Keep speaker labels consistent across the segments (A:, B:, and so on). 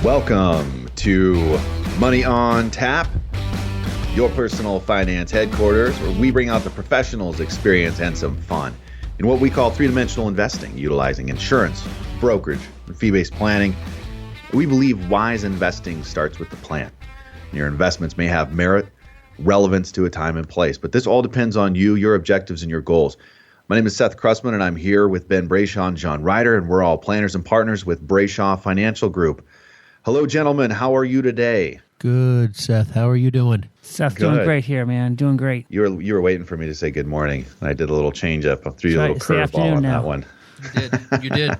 A: Welcome to Money on Tap, your personal finance headquarters, where we bring out the professionals' experience and some fun in what we call three-dimensional investing, utilizing insurance, brokerage, and fee-based planning. We believe wise investing starts with the plan. Your investments may have merit, relevance to a time and place, but this all depends on you, your objectives, and your goals. My name is Seth Krussman, and I'm here with Ben Brayshaw and John Ryder, and we're all planners and partners with Brayshaw Financial Group. Hello, gentlemen. How are you today?
B: Good, Seth. How are you doing?
C: Seth, doing great here, man. Doing great.
A: You were waiting for me to say good morning. I did a little change up. I threw you a little curveball on that one.
B: You did.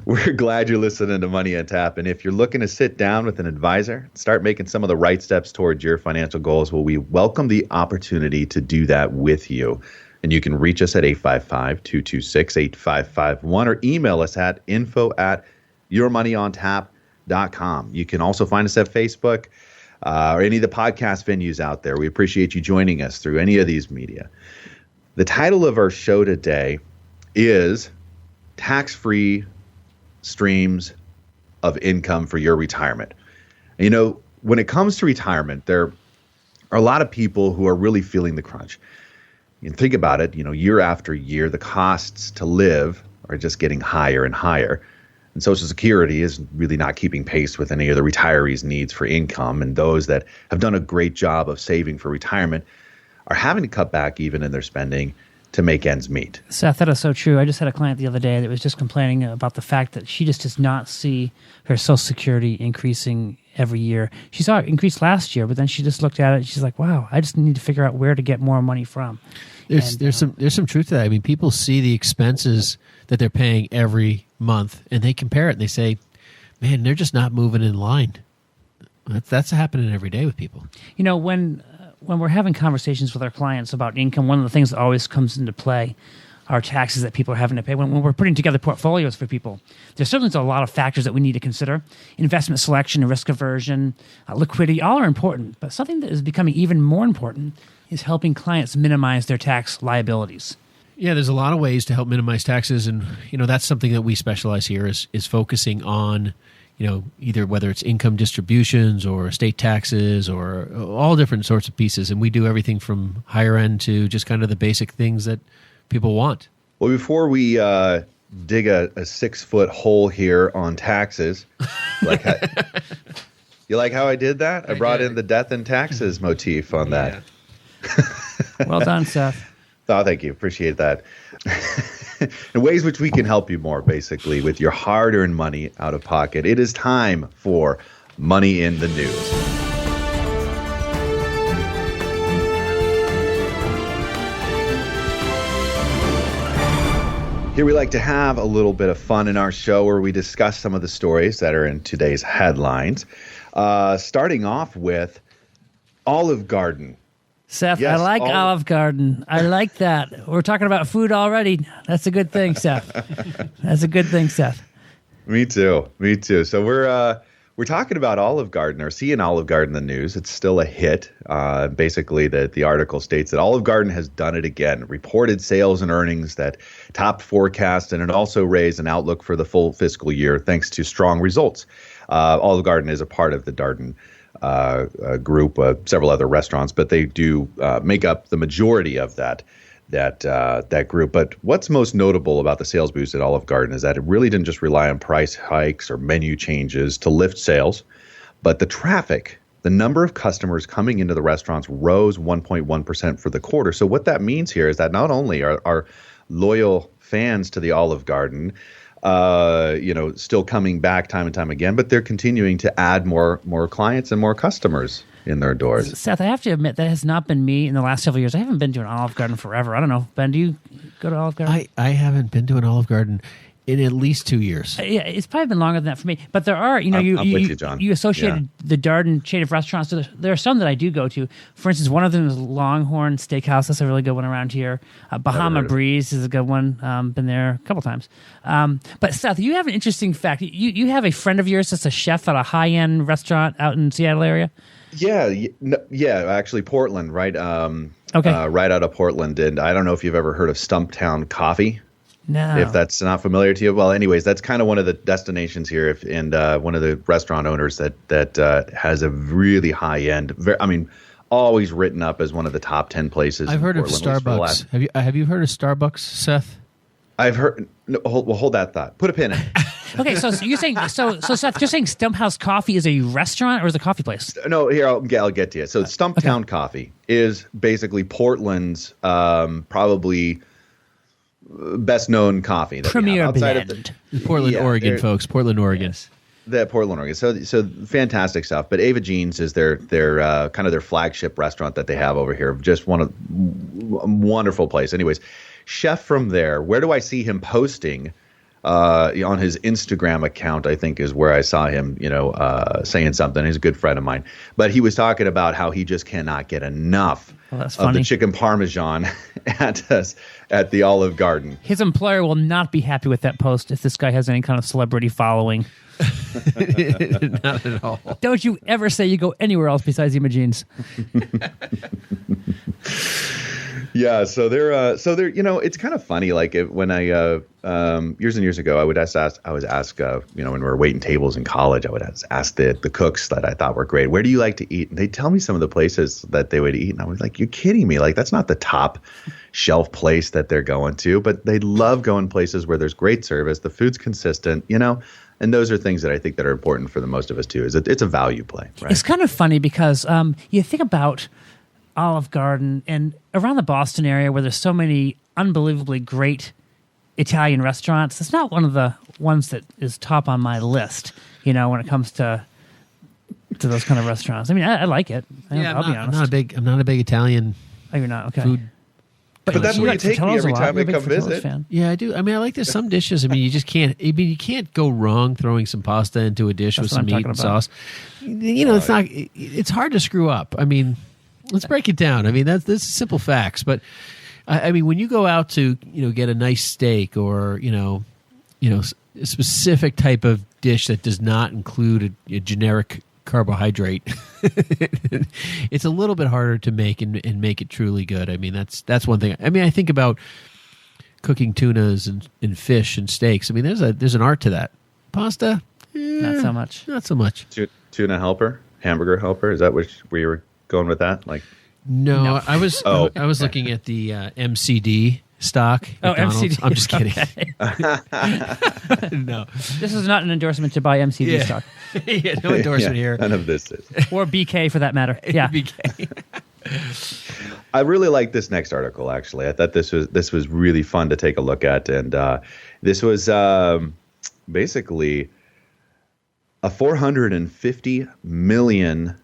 A: We're glad you're listening to Money on Tap. And if you're looking to sit down with an advisor, start making some of the right steps towards your financial goals, well, we welcome the opportunity to do that with you. And you can reach us at 855-226-8551 or email us at info@yourmoneyontap.com. You can also find us at Facebook or any of the podcast venues out there. We appreciate you joining us through any of these media. The title of our show today is Tax-Free Streams of Income for Your Retirement. And, you know, when it comes to retirement, there are a lot of people who are really feeling the crunch. You think about it, year after year, the costs to live are just getting higher and higher. And Social Security is really not keeping pace with any of the retirees' needs for income. And those that have done a great job of saving for retirement are having to cut back even in their spending to make ends meet.
C: Seth, that is so true. I just had a client the other day that was just complaining about the fact that she just does not see her Social Security increasing every year. She saw it increase last year, but then she just looked at it and she's like, wow, I just need to figure out where to get more money from.
B: There's some truth to that. I mean, people see the expenses that they're paying every month and they compare it and they say, man, they're just not moving in line. That's happening every day with people.
C: When we're having conversations with our clients about income, one of the things that always comes into play are taxes that people are having to pay. When we're putting together portfolios for people, there's certainly a lot of factors that we need to consider. Investment selection, risk aversion, liquidity, all are important. But something that is becoming even more important is helping clients minimize their tax liabilities.
B: Yeah, there's a lot of ways to help minimize taxes. And, that's something that we specialize here is focusing on, either whether it's income distributions or estate taxes or all different sorts of pieces. And we do everything from higher end to just kind of the basic things that people want.
A: Well, before we dig a 6-foot hole here on taxes, you like how I did that? I brought in the death and taxes motif on that.
C: Well done, Seth.
A: Oh, thank you. Appreciate that. In ways which we can help you more, basically, with your hard-earned money out of pocket. It is time for Money in the News. Here we like to have a little bit of fun in our show where we discuss some of the stories that are in today's headlines. Starting off with Olive Garden.
C: Seth, yes, I like Olive Garden. I like that. We're talking about food already. That's a good thing, Seth. That's a good thing, Seth.
A: Me too. So we're talking about Olive Garden, or seeing Olive Garden in the news. It's still a hit. Basically, the article states that Olive Garden has done it again. Reported sales and earnings that topped forecasts, and it also raised an outlook for the full fiscal year thanks to strong results. Olive Garden is a part of the Darden group, several other restaurants, but they do make up the majority of that group. But what's most notable about the sales boost at Olive Garden is that it really didn't just rely on price hikes or menu changes to lift sales, but the traffic, the number of customers coming into the restaurants rose 1.1% for the quarter. So what that means here is that not only are loyal fans to the Olive Garden still coming back time and time again, but they're continuing to add more clients and more customers in their doors.
C: Seth, I have to admit, that has not been me in the last several years. I haven't been to an Olive Garden forever. I don't know. Ben, do you go to Olive Garden?
B: I haven't been to an Olive Garden in at least 2 years.
C: Yeah, it's probably been longer than that for me. But there are,
A: I'm with you, John.
C: You associated the Darden chain of restaurants. So there are some that I do go to. For instance, one of them is Longhorn Steakhouse. That's a really good one around here. Bahama Breeze is a good one. Been there a couple times. But Seth, you have an interesting fact. You have a friend of yours that's a chef at a high-end restaurant out in the Seattle area?
A: Yeah, actually Portland, right?
C: Okay.
A: Right out of Portland. And I don't know if you've ever heard of Stumptown Coffee.
C: No.
A: If that's not familiar to you, well, anyways, that's kind of one of the destinations here, and one of the restaurant owners that has a really high end. Always written up as one of the top 10 places.
B: I've heard of
A: Portland,
B: Starbucks. Have you heard of Starbucks, Seth?
A: I've heard. No, hold that thought. Put a pin in it.
C: Okay, so you're saying so Seth, you're saying Stumphouse Coffee is a restaurant or is it a coffee place?
A: No, here I'll get to you. So Stumptown Coffee is basically Portland's probably best known coffee. That
C: Premier
A: outside
C: blend.
A: of
B: Portland, Oregon, folks. Portland, Oregon.
A: Yes. That Portland, Oregon. So fantastic stuff. But Ava Jean's is their kind of their flagship restaurant that they have over here. Just a wonderful place. Anyways, chef from there. Where do I see him posting? On his Instagram account, I think is where I saw him, saying something. He's a good friend of mine. But he was talking about how he just cannot get enough of the chicken parmesan at the Olive Garden.
C: His employer will not be happy with that post if this guy has any kind of celebrity following.
B: Not at all.
C: Don't you ever say you go anywhere else besides Imogene's.
A: Yeah, so they're it's kind of funny. Like when I years and years ago, I was asked when we were waiting tables in college, I would ask the cooks that I thought were great, where do you like to eat? And they'd tell me some of the places that they would eat, and I was like, you're kidding me? Like that's not the top shelf place that they're going to, but they love going places where there's great service, the food's consistent, and those are things that I think that are important for the most of us too. It's a value play, right?
C: It's kind of funny because you think about Olive Garden and around the Boston area where there's so many unbelievably great Italian restaurants. It's not one of the ones that is top on my list, when it comes to those kind of restaurants. I mean, I like it. I'll be honest.
B: I'm not a big Italian.
C: Oh, you're not? Okay.
B: Food.
A: But that's where you take me every time I come visit.
C: Fan.
B: Yeah, I do. I mean, I like there's some dishes. I mean, you just can't. I mean, you can't go wrong throwing some pasta into a dish with some meat and sauce. It's not. It's hard to screw up. I mean, let's break it down. I mean, that's simple facts. But I mean, when you go out to get a nice steak or a specific type of dish that does not include a generic carbohydrate, it's a little bit harder to make and make it truly good. I mean, that's one thing. I mean, I think about cooking tunas and fish and steaks. I mean, there's an art to that. Pasta,
C: not so much.
B: Not so much.
A: Tuna helper, hamburger helper. Is that where you were going with that? Like,
B: no. I was looking at the MCD stock. McDonald's.
C: MCD.
B: I'm just kidding. No,
C: this is not an endorsement to buy MCD stock.
B: Yeah, no endorsement here.
A: None of this is.
C: Or BK for that matter. Yeah.
B: BK.
A: I really like this next article. Actually, I thought this was really fun to take a look at, and this was basically a 450 million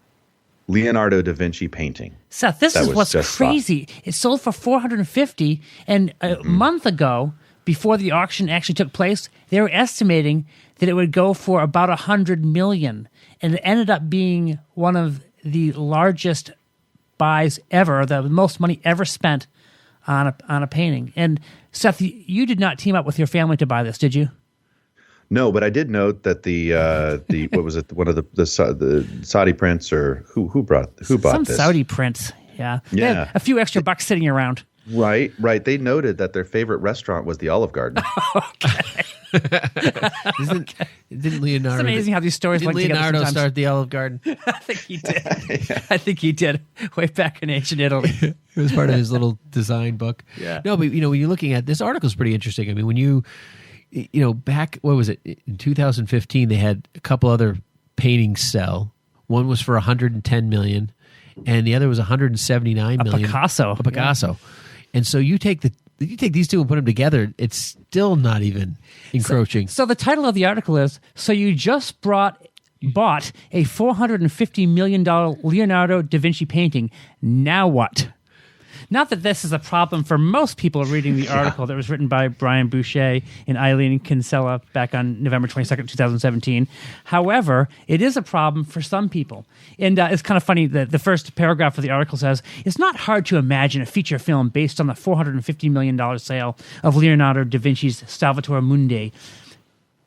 A: Leonardo da Vinci painting.
C: Seth, this is what's crazy. It sold for 450, and a month ago, before the auction actually took place, they were estimating that it would go for about 100 million, and it ended up being one of the largest buys ever, the most money ever spent on a painting. And Seth, you did not team up with your family to buy this, did you?
A: No, but I did note that the what was it? One of the Saudi prince, or who bought this?
C: Some Saudi prince, yeah. They had a few extra bucks sitting around.
A: Right. They noted that their favorite restaurant was the Olive Garden.
C: Okay.
B: Didn't Leonardo?
C: It's amazing how these stories link together.
B: Leonardo start the Olive Garden?
C: I think he did. Yeah. I think he did way back in ancient Italy.
B: It was part of his little design book.
C: Yeah.
B: No, but when you're looking at this article, is pretty interesting. I mean, when you back, what was it, in 2015, they had a couple other paintings sell. One was for 110 million, and the other was 179 million.
C: A Picasso.
B: Yeah. And so you take these two and put them together, it's still not even encroaching.
C: So the title of the article is, so you just bought a $450 million Leonardo da Vinci painting. Now what? Not that this is a problem for most people reading the article that was written by Brian Boucher and Eileen Kinsella back on November 22nd, 2017. However, it is a problem for some people. And it's kind of funny that the first paragraph of the article says, it's not hard to imagine a feature film based on the $450 million sale of Leonardo da Vinci's Salvator Mundi.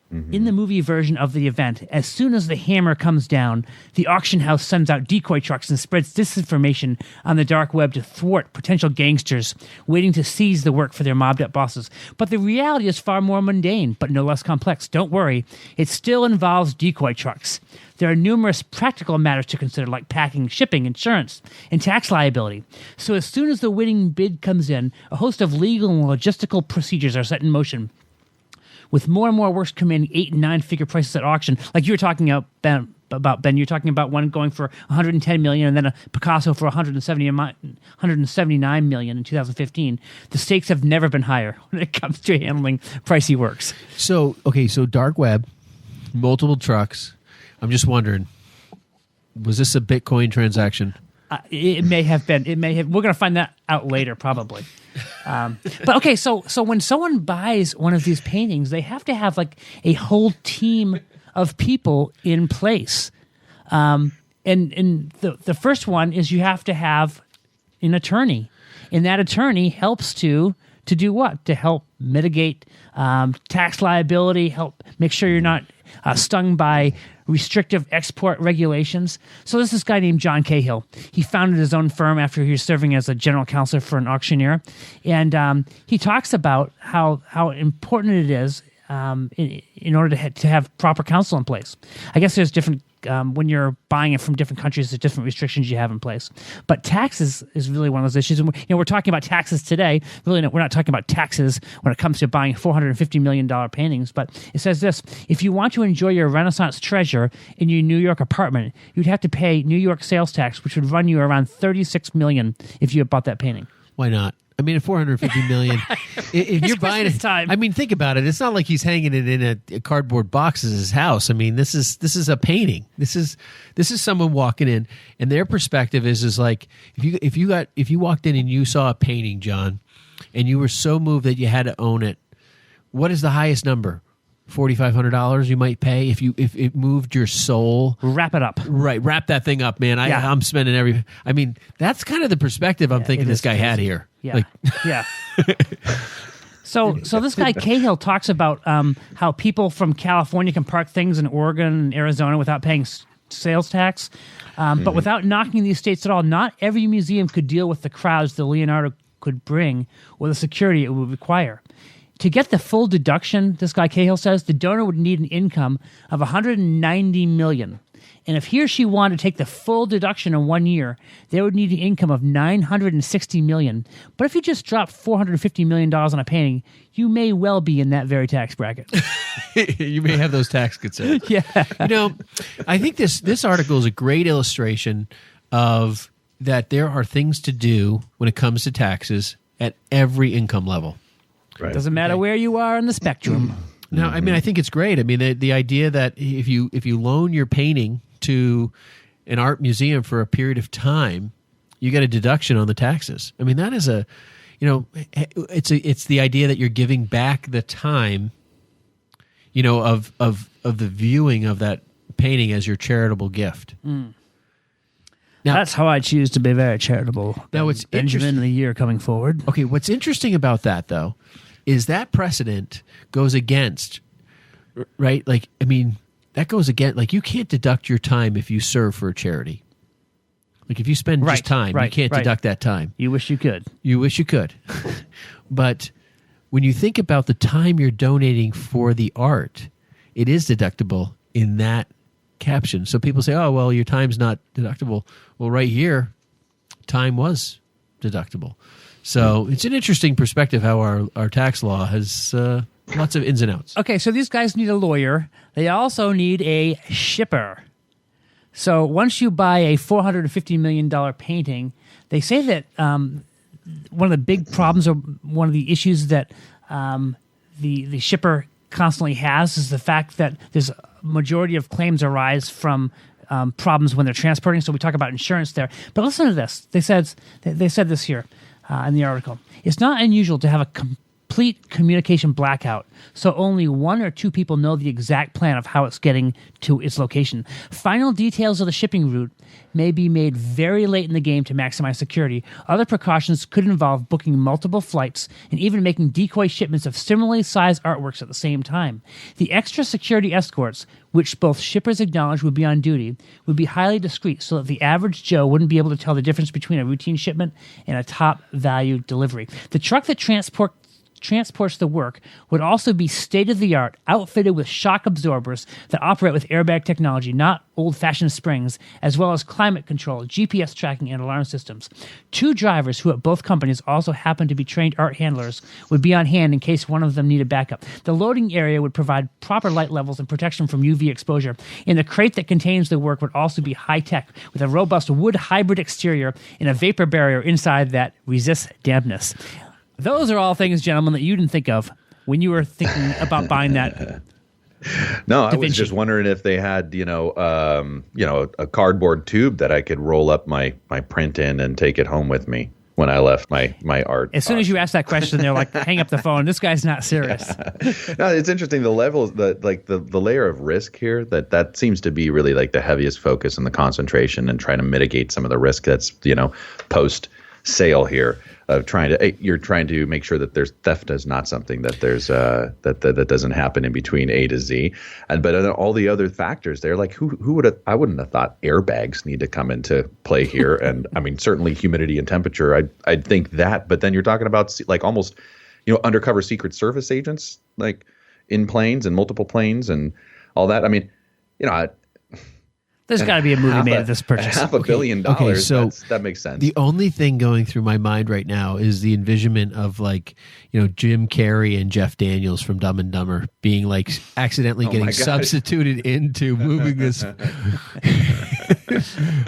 C: In the movie version of the event, as soon as the hammer comes down, the auction house sends out decoy trucks and spreads disinformation on the dark web to thwart potential gangsters waiting to seize the work for their mobbed-up bosses. But the reality is far more mundane, but no less complex. Don't worry, it still involves decoy trucks. There are numerous practical matters to consider, like packing, shipping, insurance, and tax liability. So as soon as the winning bid comes in, a host of legal and logistical procedures are set in motion. With more and more works commanding 8- and 9-figure prices at auction, like you were talking about, Ben, you're talking about one going for $110 million and then a Picasso for $179 million in 2015. The stakes have never been higher when it comes to handling pricey works.
B: So dark web, multiple trucks. I'm just wondering, was this a Bitcoin transaction?
C: It may have been. It may have. We're going to find that out later, probably. But okay, so when someone buys one of these paintings, they have to have like a whole team of people in place. And the first one is you have to have an attorney, and that attorney helps to do what? To help mitigate tax liability, help make sure you're not stung by restrictive export regulations. So this guy named John Cahill. He founded his own firm after he was serving as a general counsel for an auctioneer. And he talks about how important it is in order to have proper counsel in place. I guess there's different, when you're buying it from different countries, there's different restrictions you have in place. But taxes is really one of those issues. And we're talking about taxes today. Really, we're not talking about taxes when it comes to buying $450 million paintings. But it says this: if you want to enjoy your Renaissance treasure in your New York apartment, you'd have to pay New York sales tax, which would run you around $36 million if you had bought that painting.
B: Why not? I mean, at $450 million, if you're buying it,
C: time.
B: I mean, think about it. It's not like he's hanging it in a cardboard box as his house. I mean, this is a painting. This is someone walking in, and their perspective is like if you walked in and you saw a painting, John, and you were so moved that you had to own it. What is the highest number? $4,500 you might pay if it moved your soul.
C: Wrap it up.
B: Right, wrap that thing up, man. I'm spending every. I mean, that's kind of the perspective I'm thinking this guy had here.
C: Yeah, yeah. So this guy Cahill talks about how people from California can park things in Oregon and Arizona without paying sales tax, but without knocking these states at all. Not every museum could deal with the crowds that Leonardo could bring or the security it would require. To get the full deduction, this guy Cahill says, the donor would need an income of $190 million. And if he or she wanted to take the full deduction in 1 year, they would need an income of $960 million. But if you just drop $450 million on a painting, you may well be in that very tax bracket.
B: You may have those tax concerns.
C: Yeah.
B: You know, I think this article is a great illustration of that there are things to do when it comes to taxes at every income level.
A: Right.
C: Doesn't matter where you are in the spectrum.
B: No, I mean, I think it's great. I mean, the idea that if you loan your painting to an art museum for a period of time, you get a deduction on the taxes. I mean, that is it's the idea that you're giving back the time, of the viewing of that painting as your charitable gift.
C: Mm.
B: Now,
C: that's how I choose to be very charitable.
B: Now, it's
C: Benjamin in the year coming forward.
B: Okay, what's interesting about that, though, is that precedent goes against, right? Like, I mean, that goes against, like, you can't deduct your time if you serve for a charity. Like, if you spend just time, you can't deduct that time.
C: You wish you could.
B: You wish you could. But when you think about the time you're donating for the art, it is deductible in that caption. So people say, oh, well, your time's not deductible. Well, right here, time was deductible. So it's an interesting perspective how our tax law has lots of ins and outs.
C: Okay, so these guys need a lawyer. They also need a shipper. So once you buy a $450 million painting, they say that one of the big problems or one of the issues that the shipper constantly has is the fact that there's a majority of claims arise from problems when they're transporting. So we talk about insurance there. But listen to this. They said this here in the article. It's not unusual to have a complete communication blackout, so only one or two people know the exact plan of how it's getting to its location. Final details of the shipping route may be made very late in the game to maximize security. Other precautions could involve booking multiple flights and even making decoy shipments of similarly sized artworks at the same time. The extra security escorts, which both shippers acknowledge would be on duty, would be highly discreet so that the average Joe wouldn't be able to tell the difference between a routine shipment and a top-value delivery. The truck that transports the work would also be state-of-the-art, outfitted with shock absorbers that operate with airbag technology, not old-fashioned springs, as well as climate control, GPS tracking, and alarm systems. Two drivers who at both companies also happen to be trained art handlers would be on hand in case one of them needed backup. The loading area would provide proper light levels and protection from UV exposure. And the crate that contains the work would also be high-tech, with a robust wood hybrid exterior and a vapor barrier inside that resists dampness. Those are all things, gentlemen, that you didn't think of when you were thinking about buying that.
A: No, I was just wondering if they had, a cardboard tube that I could roll up my print in and take it home with me when I left my art.
C: As soon as you ask that question, they're like, hang up the phone. This guy's not serious.
A: No, it's interesting. The levels, the layer of risk here, that seems to be really like the heaviest focus and the concentration and trying to mitigate some of the risk that's, post sale here. You're trying to make sure that there's theft is not something that there's that doesn't happen in between A to Z, but all the other factors there, like who would have, I wouldn't have thought airbags need to come into play here, and I mean certainly humidity and temperature, I'd think that, but then you're talking about like almost undercover Secret Service agents like in planes and multiple planes and all that. I mean,
C: there's got to be a movie made of this purchase.
A: $500 million.
B: Okay, so
A: that makes sense.
B: The only thing going through my mind right now is the envisionment of Jim Carrey and Jeff Daniels from Dumb and Dumber being like accidentally getting substituted into moving this.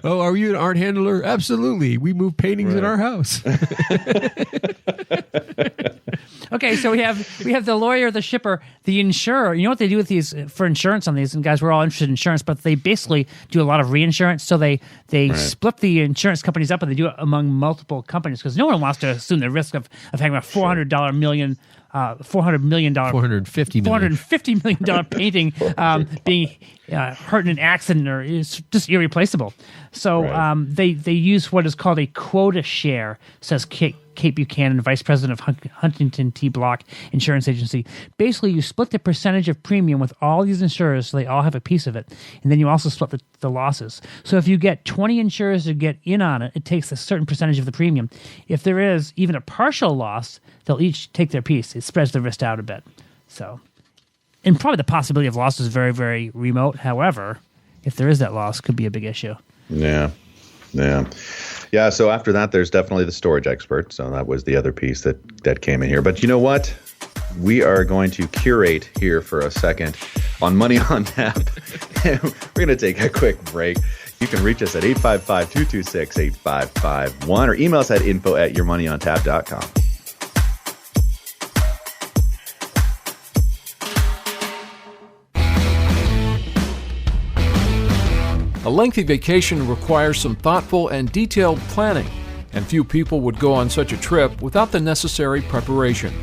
B: Oh, are you an art handler? Absolutely. We move paintings in our house.
C: Okay, so we have the lawyer, the shipper, the insurer. You know what they do with these for insurance on these? And guys, we're all interested in insurance, but they basically do a lot of reinsurance. So they split the insurance companies up and they do it among multiple companies because no one wants to assume the risk of having a $450 million painting being hurt in an accident or is just irreplaceable. So they use what is called a quota share, says Kate Buchanan, Vice President of Huntington T. Block Insurance Agency. Basically, you split the percentage of premium with all these insurers so they all have a piece of it. And then you also split the losses. So if you get 20 insurers to get in on it, it takes a certain percentage of the premium. If there is even a partial loss, they'll each take their piece. It spreads the risk out a bit. So, and probably the possibility of loss is very, very remote. However, if there is that loss, it could be a big issue.
A: Yeah, so after that, there's definitely the storage expert. So that was the other piece that came in here. But you know what? We are going to curate here for a second on Money on Tap. We're going to take a quick break. You can reach us at 855-226-8551 or email us at info@yourmoneyontap.com.
D: A lengthy vacation requires some thoughtful and detailed planning, and few people would go on such a trip without the necessary preparation.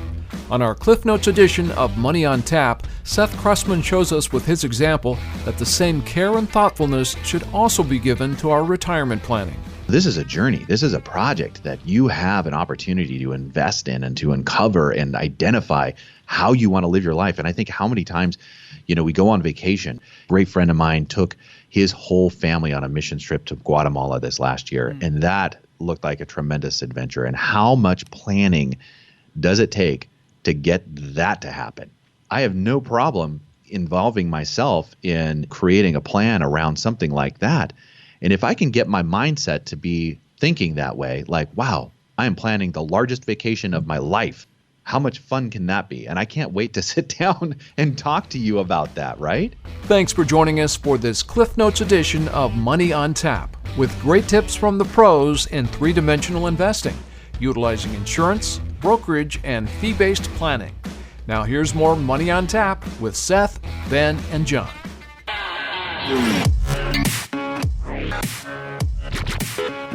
D: On our Cliff Notes edition of Money on Tap, Seth Krussman shows us with his example that the same care and thoughtfulness should also be given to our retirement planning.
E: This is a journey. This is a project that you have an opportunity to invest in and to uncover and identify how you want to live your life. And I think how many times, we go on vacation. A great friend of mine took his whole family on a mission trip to Guatemala this last year. And that looked like a tremendous adventure. And how much planning does it take to get that to happen? I have no problem involving myself in creating a plan around something like that. And if I can get my mindset to be thinking that way, like, wow, I am planning the largest vacation of my life. How much fun can that be? And I can't wait to sit down and talk to you about that, right?
D: Thanks for joining us for this Cliff Notes edition of Money on Tap, with great tips from the pros in three-dimensional investing, utilizing insurance, brokerage, and fee-based planning. Now here's more Money on Tap with Seth, Ben, and John.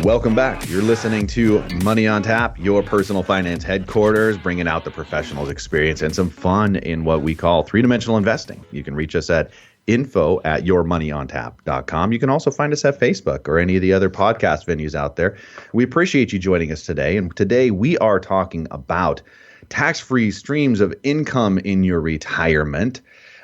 A: Welcome back. You're listening to Money on Tap, your personal finance headquarters, bringing out the professionals' experience and some fun in what we call three-dimensional investing. You can reach us at info@yourmoneyontap.com. You can also find us at Facebook or any of the other podcast venues out there. We appreciate you joining us today. And today we are talking about tax-free streams of income in your retirement.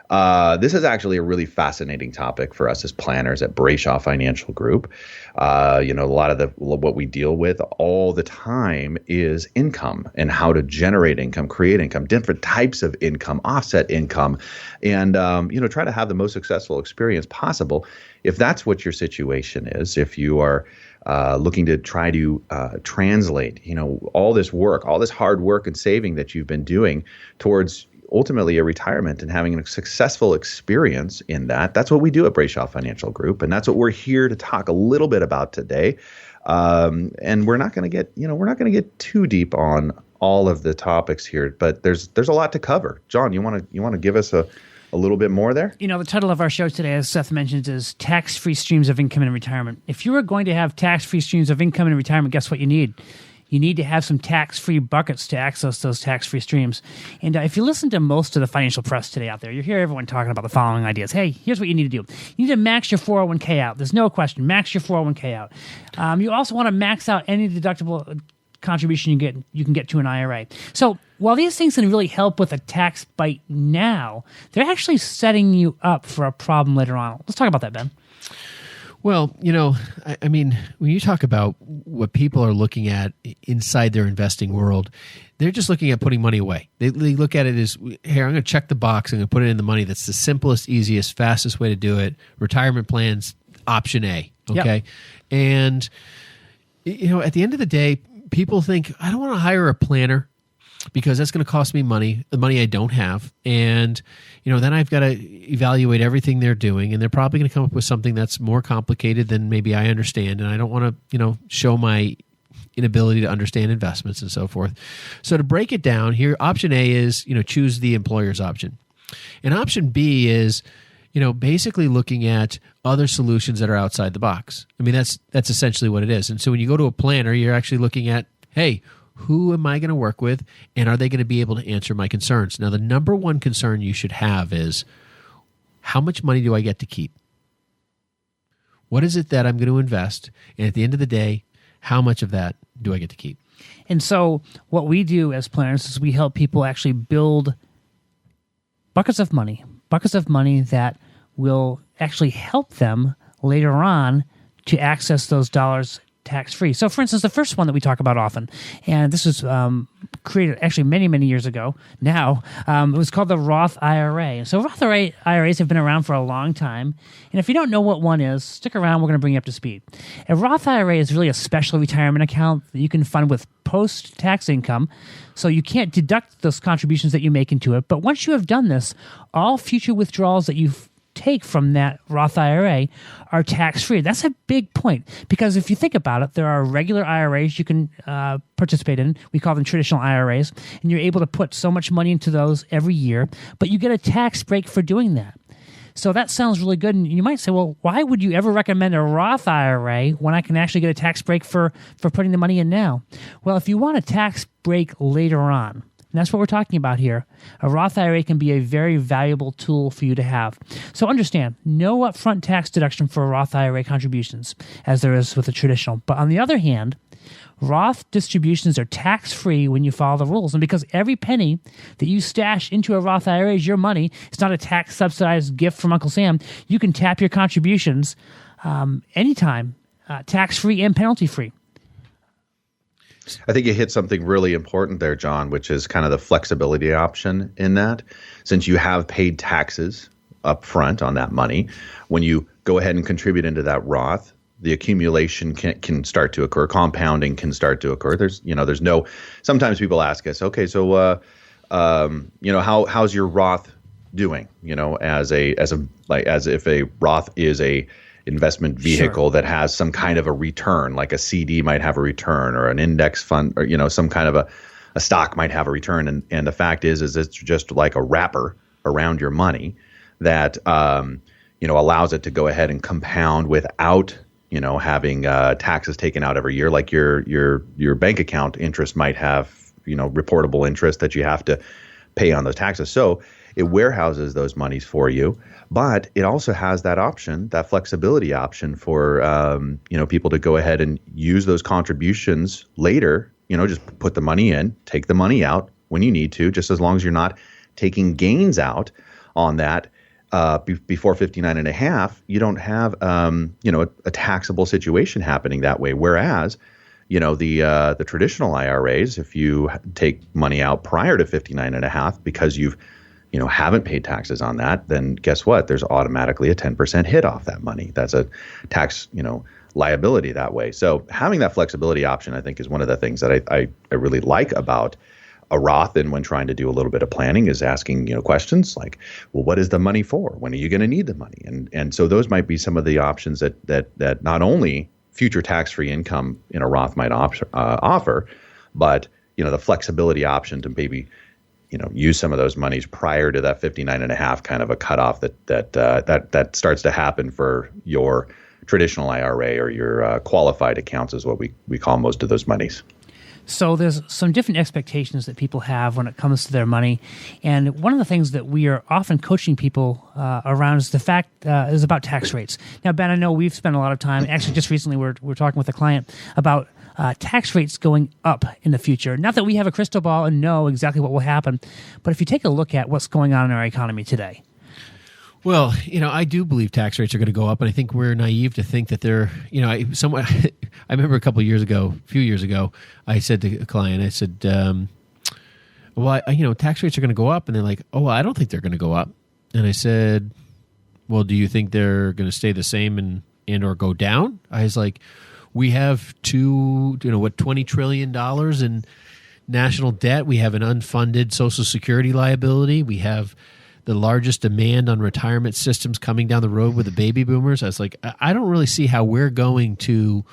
A: This is actually a really fascinating topic for us as planners at Brayshaw Financial Group. A lot of what we deal with all the time is income and how to generate income, create income, different types of income, offset income, and try to have the most successful experience possible. If that's what your situation is, if you are looking to try to translate, all this work, all this hard work and saving that you've been doing towards ultimately a retirement and having a successful experience in that. That's what we do at Brayshaw Financial Group, and that's what we're here to talk a little bit about today. And we're not going to get too deep on all of the topics here, but there's a lot to cover. John, you want to give us a little bit more there?
C: The title of our show today, as Seth mentioned, is Tax-Free Streams of Income in Retirement. If you are going to have tax-free streams of income in retirement, guess what you need? You need to have some tax-free buckets to access those tax-free streams. And if you listen to most of the financial press today out there, you hear everyone talking about the following ideas. Hey, here's what you need to do. You need to max your 401k out. There's no question. Max your 401k out. You also want to max out any deductible contribution you can get to an IRA. So while these things can really help with a tax bite now, they're actually setting you up for a problem later on. Let's talk about that, Ben.
B: Well, I mean, when you talk about what people are looking at inside their investing world, they're just looking at putting money away. They look at it as, here, I'm going to check the box. I'm going to put it in the money. That's the simplest, easiest, fastest way to do it. Retirement plans, option A. Okay. Yep. And, at the end of the day, people think, I don't want to hire a planner because that's going to cost me money, the money I don't have. And, then I've got to evaluate everything they're doing, and they're probably going to come up with something that's more complicated than maybe I understand. And I don't want to, show my inability to understand investments and so forth. So to break it down here, option A is, choose the employer's option. And option B is, basically looking at other solutions that are outside the box. I mean, that's essentially what it is. And so when you go to a planner, you're actually looking at, hey, who am I going to work with, and are they going to be able to answer my concerns? Now, the number one concern you should have is, how much money do I get to keep? What is it that I'm going to invest? And at the end of the day, how much of that do I get to keep?
C: And so what we do as planners is we help people actually build buckets of money that will actually help them later on to access those dollars tax-free. So, for instance, the first one that we talk about often, and this was created actually many, many years ago now, it was called the Roth IRA. So Roth IRAs have been around for a long time, and if you don't know what one is, stick around, we're going to bring you up to speed. A Roth IRA is really a special retirement account that you can fund with post-tax income, so you can't deduct those contributions that you make into it, but once you have done this, all future withdrawals that you've take from that Roth IRA are tax-free. That's a big point, because if you think about it, there are regular IRAs you can participate in. We call them traditional IRAs, and you're able to put so much money into those every year, but you get a tax break for doing that. So that sounds really good, and you might say, well, why would you ever recommend a Roth IRA when I can actually get a tax break for putting the money in now? Well, if you want a tax break later on, and that's what we're talking about here, a Roth IRA can be a very valuable tool for you to have. So understand, no upfront tax deduction for Roth IRA contributions, as there is with a traditional. But on the other hand, Roth distributions are tax-free when you follow the rules. And because every penny that you stash into a Roth IRA is your money, it's not a tax-subsidized gift from Uncle Sam, you can tap your contributions anytime, tax-free and penalty-free.
A: I think you hit something really important there, John, which is kind of the flexibility option in that. Since you have paid taxes up front on that money, when you go ahead and contribute into that Roth, the accumulation can start to occur. Compounding can start to occur. There's no. Sometimes people ask us, okay, so how's your Roth doing? As if a Roth is a investment vehicle that has some kind of a return, like a CD might have a return, or an index fund, or some kind of a stock might have a return. And the fact is it's just like a wrapper around your money that allows it to go ahead and compound without having taxes taken out every year, like your bank account interest might have, reportable interest that you have to pay on those taxes. So it warehouses those monies for you, but it also has that option, that flexibility option for, people to go ahead and use those contributions later, just put the money in, take the money out when you need to, just as long as you're not taking gains out on that before 59 and a half, you don't have, a taxable situation happening that way. Whereas, the traditional IRAs, if you take money out prior to 59 and a half because you've, haven't paid taxes on that, then guess what? There's automatically a 10% hit off that money. That's a tax, liability that way. So having that flexibility option, I think, is one of the things that I really like about a Roth, and when trying to do a little bit of planning, is asking questions like, well, what is the money for? When are you going to need the money? And so those might be some of the options that not only future tax-free income in a Roth might offer, but the flexibility option to maybe use some of those monies prior to that 59 and a half kind of a cutoff that starts to happen for your traditional IRA or your qualified accounts is what we call most of those monies.
C: So there's some different expectations that people have when it comes to their money, and one of the things that we are often coaching people around is the fact is about tax rates. Now, Ben, I know we've spent a lot of time. Actually, just recently, we're talking with a client about tax rates going up in the future. Not that we have a crystal ball and know exactly what will happen, but if you take a look at what's going on in our economy today.
B: Well, I do believe tax rates are going to go up, and I think we're naive to think that they're, I remember a few years ago, I said to a client, I said, tax rates are going to go up, and they're like, oh, well, I don't think they're going to go up. And I said, well, do you think they're going to stay the same and or go down? I was like, we have $20 trillion in national debt. We have an unfunded Social Security liability. We have the largest demand on retirement systems coming down the road with the baby boomers. I was like, I don't really see how we're going to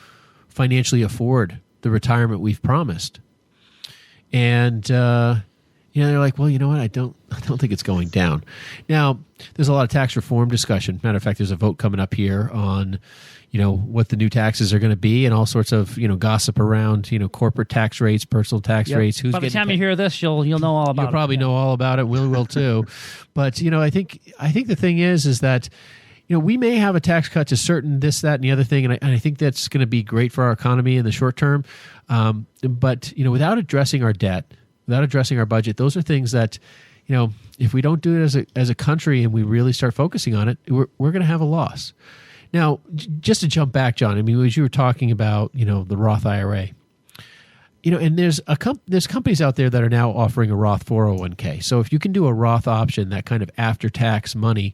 B: financially afford the retirement we've promised. And they're like, well, you know what? I don't think it's going down. Now, there's a lot of tax reform discussion. Matter of fact, there's a vote coming up here on what the new taxes are going to be, and all sorts of gossip around corporate tax rates, personal tax rates.
C: By the time you hear this, you'll know all about it.
B: You'll probably know all about it. We will too. But I think the thing is that we may have a tax cut to certain this, that, and the other thing, and I think that's going to be great for our economy in the short term. But without addressing our debt, without addressing our budget, those are things that if we don't do it as a country and we really start focusing on it, we're going to have a loss. Now, just to jump back, John, as you were talking about, the Roth IRA, and there's companies out there that are now offering a Roth 401k. So if you can do a Roth option, that kind of after-tax money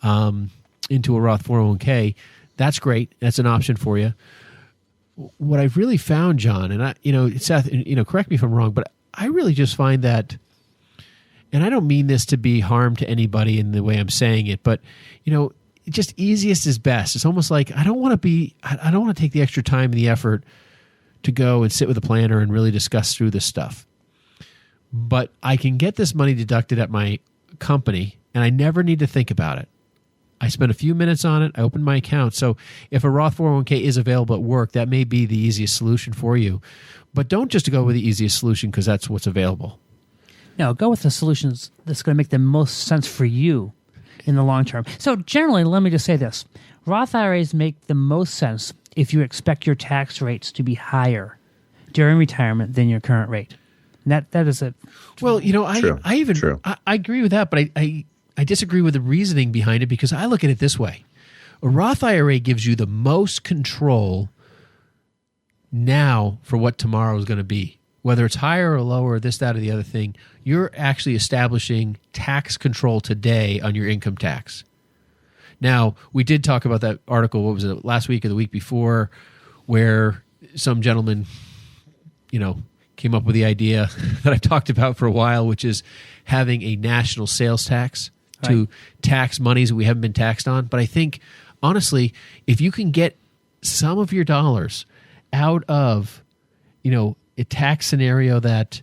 B: into a Roth 401k, that's great. That's an option for you. What I've really found, John, and Seth, correct me if I'm wrong, but I really just find that, and I don't mean this to be harm to anybody in the way I'm saying it, but just easiest is best. It's almost like I don't want to take the extra time and the effort to go and sit with a planner and really discuss through this stuff. But I can get this money deducted at my company, and I never need to think about it. I spend a few minutes on it. I open my account. So if a Roth 401k is available at work, that may be the easiest solution for you. But don't just go with the easiest solution because that's what's available.
C: No, go with the solutions that's going to make the most sense for you in the long term. So generally, let me just say this. Roth IRAs make the most sense if you expect your tax rates to be higher during retirement than your current rate. And that is it.
B: Well,
A: True.
B: I agree with that, but I disagree with the reasoning behind it because I look at it this way. A Roth IRA gives you the most control now for what tomorrow is going to be. Whether it's higher or lower, this, that, or the other thing, you're actually establishing tax control today on your income tax. Now, we did talk about that article, what was it, last week or the week before, where some gentleman, came up with the idea that I've talked about for a while, which is having a national sales tax to tax monies that we haven't been taxed on. But I think, honestly, if you can get some of your dollars out of, a tax scenario that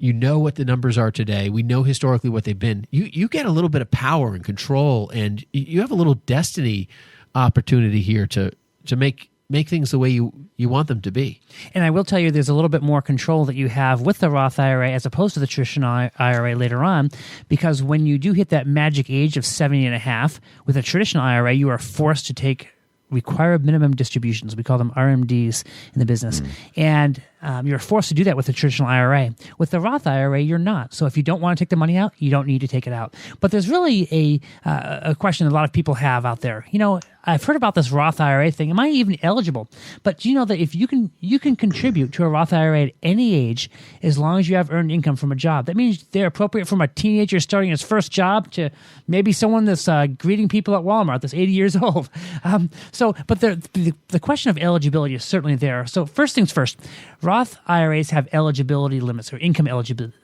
B: what the numbers are today, we know historically what they've been, you get a little bit of power and control, and you have a little destiny opportunity here to make make things the way you want them to be.
C: And I will tell you, there's a little bit more control that you have with the Roth IRA as opposed to the traditional IRA later on, because when you do hit that magic age of 70 and a half, with a traditional IRA, you are forced to take required minimum distributions. We call them RMDs in the business. And you're forced to do that with the traditional IRA. With the Roth IRA, you're not. So if you don't want to take the money out, you don't need to take it out. But there's really a question a lot of people have out there. You know, I've heard about this Roth IRA thing. Am I even eligible? But do you know that if you can contribute to a Roth IRA at any age as long as you have earned income from a job? That means they're appropriate from a teenager starting his first job to maybe someone that's greeting people at Walmart that's 80 years old. But the question of eligibility is certainly there. So first things first, Roth IRAs have eligibility limits, or income eligibility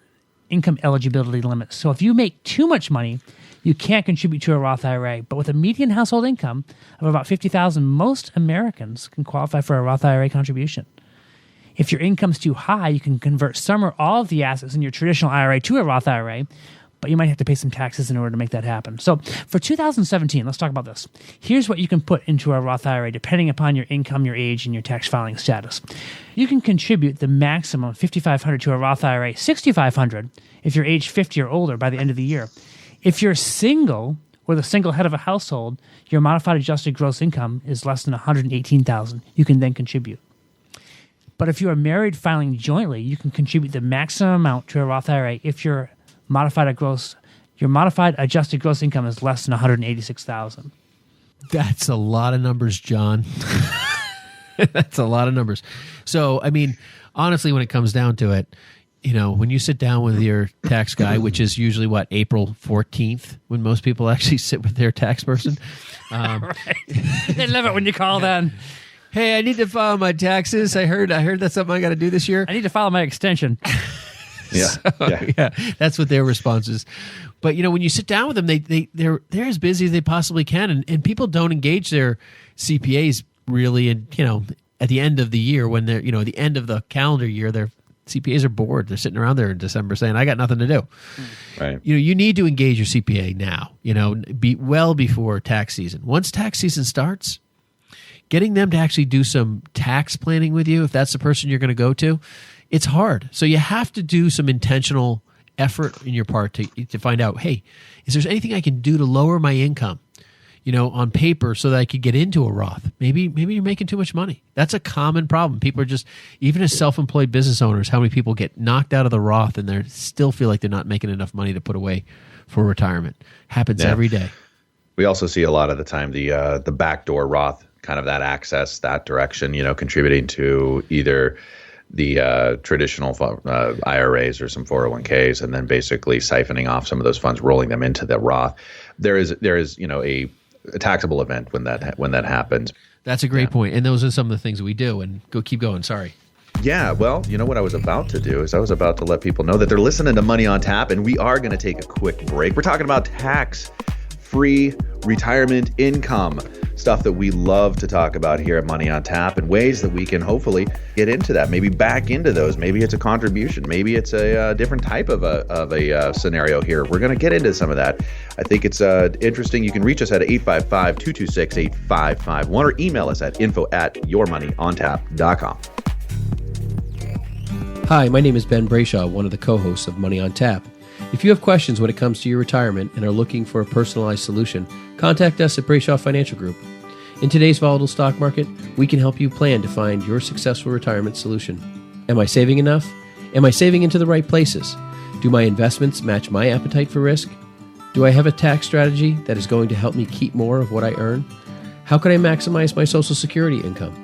C: limits. So if you make too much money, you can't contribute to a Roth IRA. But with a median household income of about $50,000, most Americans can qualify for a Roth IRA contribution. If your income's too high, you can convert some or all of the assets in your traditional IRA to a Roth IRA, but you might have to pay some taxes in order to make that happen. So for 2017, let's talk about this. Here's what you can put into a Roth IRA depending upon your income, your age, and your tax filing status. You can contribute the maximum of $5,500 to a Roth IRA, $6,500 if you're age 50 or older by the end of the year. If you're single or the single head of a household, your modified adjusted gross income is less than $118,000. You can then contribute. But if you are married filing jointly, you can contribute the maximum amount to a Roth IRA if your modified adjusted gross income is less than $186,000.
B: That's a lot of numbers, John. That's a lot of numbers. So, I mean, honestly, when it comes down to it, you know, when you sit down with your tax guy, which is usually April 14th, when most people actually sit with their tax person.
C: Right. They love it when you call then.
B: Hey, I need to file my taxes. I heard that's something I got to do this year.
C: I need to file my extension.
A: Yeah.
B: Yeah, that's what their response is. But, you know, when you sit down with them, they're as busy as they possibly can. And people don't engage their CPAs really, and, you know, at the end of the year, when they're, you know, at the end of the calendar year, their CPAs are bored. They're sitting around there in December saying, I got nothing to do.
A: Right.
B: You know, you need to engage your CPA now, you know, well before tax season. Once tax season starts, getting them to actually do some tax planning with you, if that's the person you're going to go to, it's hard. So you have to do some intentional effort in your part to find out, hey, is there anything I can do to lower my income, you know, on paper so that I could get into a Roth? Maybe you're making too much money. That's a common problem. People are just, even as self-employed business owners, how many people get knocked out of the Roth and they still feel like they're not making enough money to put away for retirement. Happens every day.
A: We also see a lot of the time the backdoor Roth, kind of that access, that direction, you know, contributing to either the traditional IRAs or some 401ks, and then basically siphoning off some of those funds, rolling them into the Roth. There is you know, a taxable event when that happens.
B: That's a great point. And those are some of the things we do. And keep going. Sorry.
A: Yeah, well, you know what I was about to do is I was about to let people know that they're listening to Money on Tap, and we are going to take a quick break. We're talking about tax-free retirement income, stuff that we love to talk about here at Money on Tap, and ways that we can hopefully get into that, maybe back into those. Maybe it's a contribution. Maybe it's a different type of a scenario here. We're going to get into some of that. I think it's interesting. You can reach us at 855-226-8551 or email us at info@yourmoneyontap.com.
F: Hi, my name is Ben Brayshaw, one of the co-hosts of Money on Tap. If you have questions when it comes to your retirement and are looking for a personalized solution, contact us at Brayshaw Financial Group. In today's volatile stock market, we can help you plan to find your successful retirement solution. Am I saving enough? Am I saving into the right places? Do my investments match my appetite for risk? Do I have a tax strategy that is going to help me keep more of what I earn? How can I maximize my Social Security income?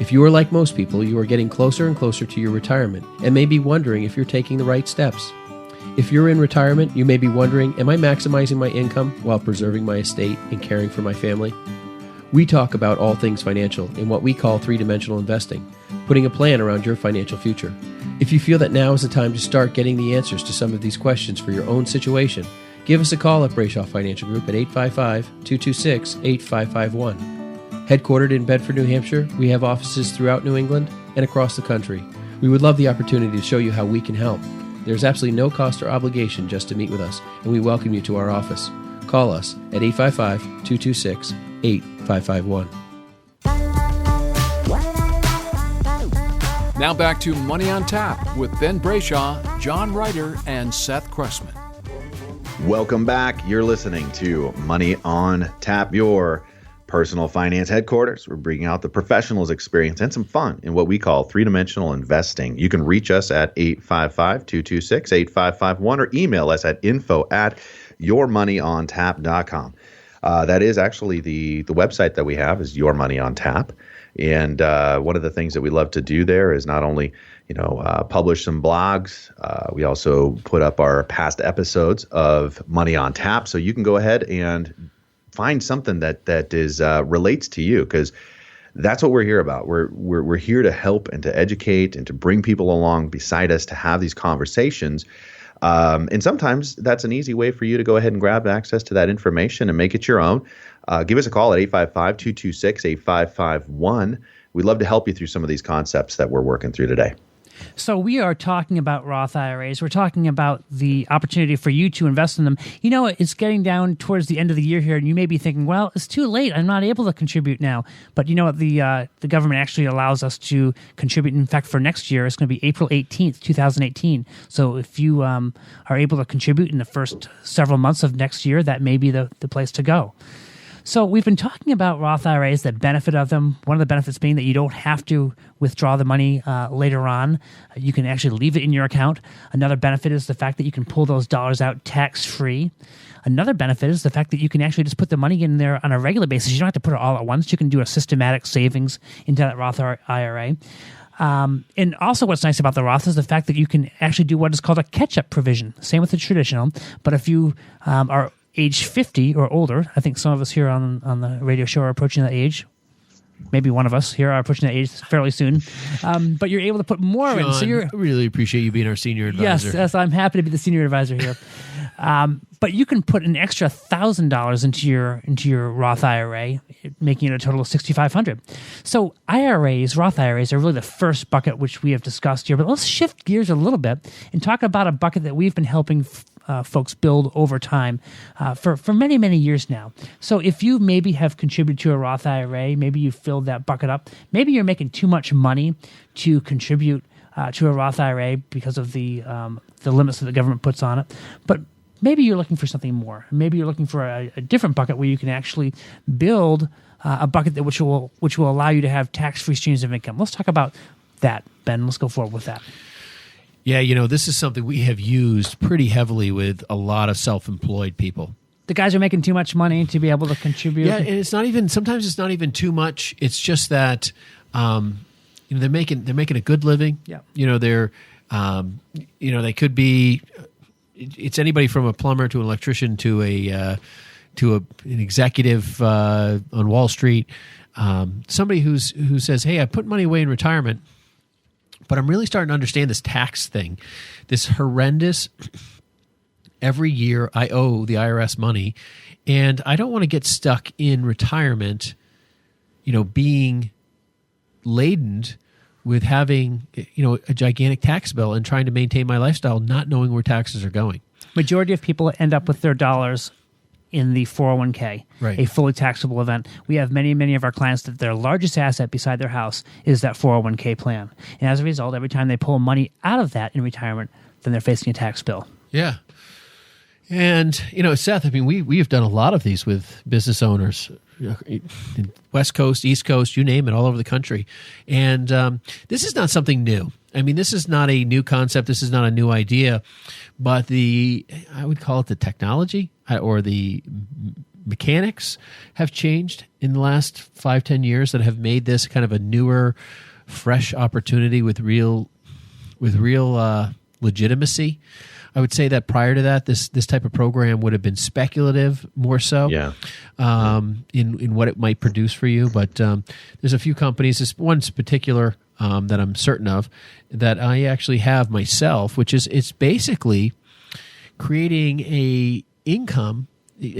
F: If you are like most people, you are getting closer and closer to your retirement and may be wondering if you're taking the right steps. If you're in retirement, you may be wondering, am I maximizing my income while preserving my estate and caring for my family? We talk about all things financial in what we call three-dimensional investing, putting a plan around your financial future. If you feel that now is the time to start getting the answers to some of these questions for your own situation, give us a call at Brayshaw Financial Group at 855-226-8551. Headquartered in Bedford, New Hampshire, we have offices throughout New England and across the country. We would love the opportunity to show you how we can help. There's absolutely no cost or obligation just to meet with us, and we welcome you to our office. Call us at 855-226-8551.
D: Now back to Money on Tap with Ben Brayshaw, John Ryder, and Seth Krussman.
A: Welcome back. You're listening to Money on Tap, your personal finance headquarters. We're bringing out the professionals' experience and some fun in what we call three-dimensional investing. You can reach us at 855-226-8551 or email us at info@yourmoneyontap.com. That is actually the website that we have is Your Money on Tap. And one of the things that we love to do there is not only, publish some blogs, we also put up our past episodes of Money on Tap. So you can go ahead and find something that is relates to you, because that's what we're here about. We're here to help and to educate and to bring people along beside us to have these conversations. And sometimes that's an easy way for you to go ahead and grab access to that information and make it your own. Give us a call at 855-226-8551. We'd love to help you through some of these concepts that we're working through today.
C: So we are talking about Roth IRAs. We're talking about the opportunity for you to invest in them. It's getting down towards the end of the year here, and you may be thinking, well, it's too late. I'm not able to contribute now. But you know what? The government actually allows us to contribute. In fact, for next year, it's going to be April 18th, 2018. So if you are able to contribute in the first several months of next year, that may be the place to go. So we've been talking about Roth IRAs, the benefit of them. One of the benefits being that you don't have to withdraw the money later on. You can actually leave it in your account. Another benefit is the fact that you can pull those dollars out tax-free. Another benefit is the fact that you can actually just put the money in there on a regular basis. You don't have to put it all at once. You can do a systematic savings into that Roth IRA. And also what's nice about the Roth is the fact that you can actually do what is called a catch-up provision. Same with the traditional. But if you are age 50 or older, I think some of us here on the radio show are approaching that age. Maybe one of us here are approaching that age fairly soon. But you're able to put more in. So
B: I really appreciate you being our senior advisor.
C: Yes, I'm happy to be the senior advisor here. But you can put an extra $1,000 into your Roth IRA, making it a total of $6,500. So Roth IRAs are really the first bucket which we have discussed here. But let's shift gears a little bit and talk about a bucket that we've been helping folks build over time for many, many years now. So if you maybe have contributed to a Roth IRA, maybe you filled that bucket up, maybe you're making too much money to contribute to a Roth IRA because of the limits that the government puts on it. But maybe you're looking for something more. Maybe you're looking for a different bucket where you can actually build a bucket which will allow you to have tax-free streams of income. Let's talk about that, Ben. Let's go forward with that.
B: Yeah, this is something we have used pretty heavily with a lot of self-employed people.
C: The guys are making too much money to be able to contribute.
B: Yeah, and sometimes it's not even too much. It's just that they're making a good living.
C: Yeah.
B: They're they could be. It's anybody from a plumber to an electrician to an executive on Wall Street. Somebody who says, "Hey, I put money away in retirement, but I'm really starting to understand this tax thing, this horrendous. Every year I owe the IRS money, and I don't want to get stuck in retirement, being laden with having, a gigantic tax bill and trying to maintain my lifestyle, not knowing where taxes are going."
C: Majority of people end up with their dollars in the 401k,
B: right.
C: A fully taxable event. We have many, many of our clients that their largest asset beside their house is that 401k plan. And as a result, every time they pull money out of that in retirement, then they're facing a tax bill.
B: Yeah. And, Seth, we have done a lot of these with business owners, West Coast, East Coast, you name it, all over the country. And this is not something new. This is not a new concept. This is not a new idea. But I would call it the technology or the mechanics have changed in the last 5-10 years that have made this kind of a newer, fresh opportunity with real legitimacy. I would say that prior to that, this type of program would have been speculative more so, in what it might produce for you. But there's a few companies, this one's particular that I'm certain of, that I actually have myself, which is it's basically creating a